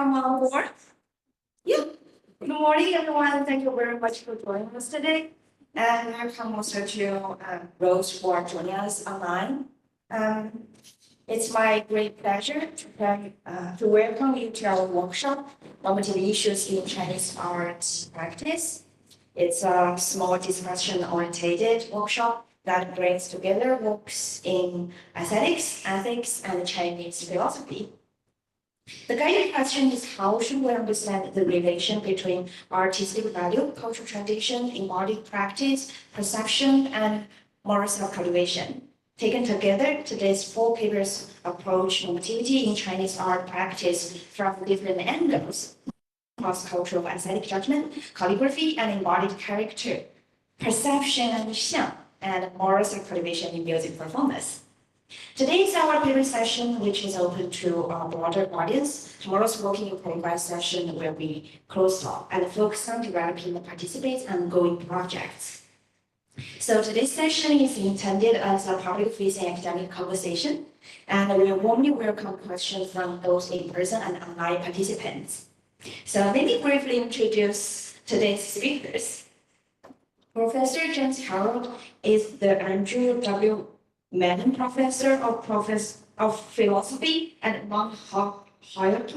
come on board? Yeah. Good morning, everyone. Thank you very much for joining us today. And welcome also to Rose for joining us online. It's my great pleasure to welcome you to our workshop, Normative Issues in Chinese Art Practice. It's a small discussion-oriented workshop that brings together works in aesthetics, ethics, and Chinese philosophy. The guiding question is how should we understand the relation between artistic value, cultural tradition, embodied practice, perception, and moral self-cultivation? Taken together, today's four papers approach normativity in Chinese art practice from different angles: cross-cultural aesthetic judgment, calligraphy, and embodied character, perception and xiang, and moral self-cultivation in music performance. Today is our paper session, which is open to a broader audience. Tomorrow's working in progress session will be closed off and focus on developing the participants and ongoing projects. So today's session is intended as a public-facing academic conversation, and we warmly welcome questions from both in-person and online participants. So let me briefly introduce today's speakers. Professor James Harold is the Andrew W. Mellon Professor of Philosophy at Mount Holyoke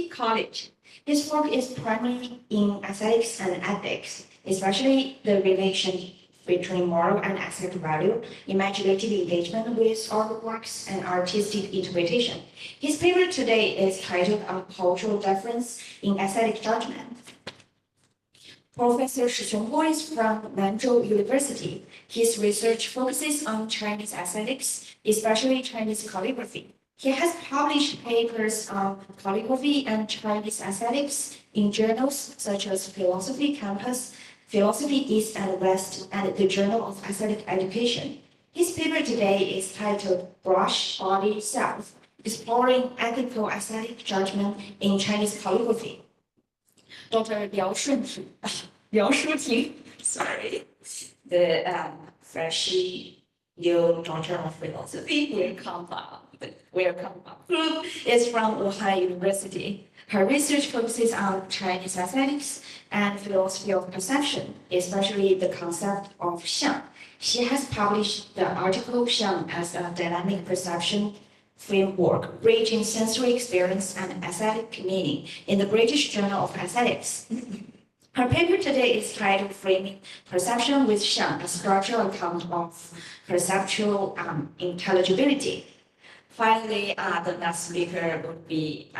College. His work is primarily in aesthetics and ethics, especially the relation between moral and aesthetic value, imaginative engagement with artworks, and artistic interpretation. His paper today is titled On Cultural Difference in Aesthetic Judgment. Professor Shi Xiongguo is from Lanzhou University. His research focuses on Chinese aesthetics, especially Chinese calligraphy. He has published papers on calligraphy and Chinese aesthetics in journals such as Philosophy Campus, Philosophy East and West, and the Journal of Aesthetic Education. His paper today is titled Brush, Body, Self, Exploring Ethical Aesthetic Judgment in Chinese Calligraphy. Dr. Liao Shuting, sorry, the freshly new Doctor of Philosophy, welcome group, is from Wuhan University. Her research focuses on Chinese aesthetics and philosophy of perception, especially the concept of xiang. She has published the article Xiang as a dynamic perception framework, bridging sensory experience and aesthetic meaning in the British Journal of Aesthetics. Her paper today is titled Framing Perception with Xiang, a structural account of perceptual intelligibility. Finally, the next speaker would be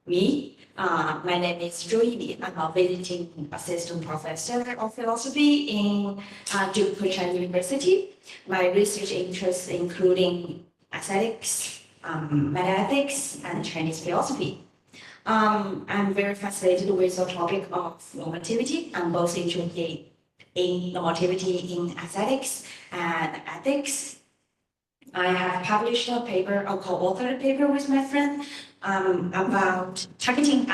me. My name is Yili Zhou. I'm a visiting assistant professor of philosophy in Duke Kunshan University. My research interests including aesthetics, metaethics, and Chinese philosophy. I'm very fascinated with the topic of normativity. I'm both interested in normativity in aesthetics and ethics. I have published a paper, a co-authored paper with my friend about targeting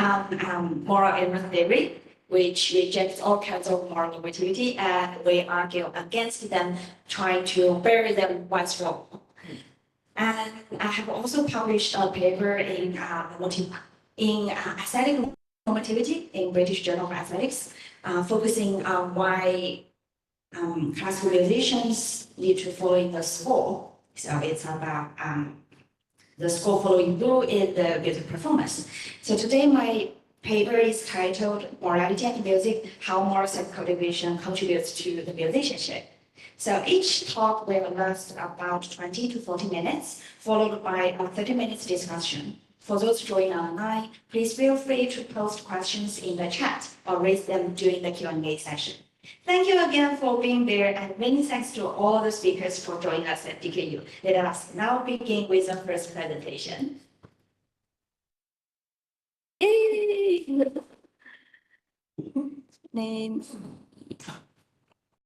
moral error theory, which rejects all kinds of moral normativity, and we argue against them, trying to bury them once for all. And I have also published a paper in aesthetic normativity in British Journal of Aesthetics, focusing on why classical musicians need to follow in the score. So it's about the score following through in the music performance. So today my paper is titled Morality and Music, How Moral Self-Cultivation Contributes to the Musicianship. So each talk will last about 20 to 40 minutes, followed by a 30 minutes discussion. For those joining online, please feel free to post questions in the chat or raise them during the Q&A session. Thank you again for being there, and many thanks to all the speakers for joining us at DKU. Let us now begin with the first presentation. Yay! Name.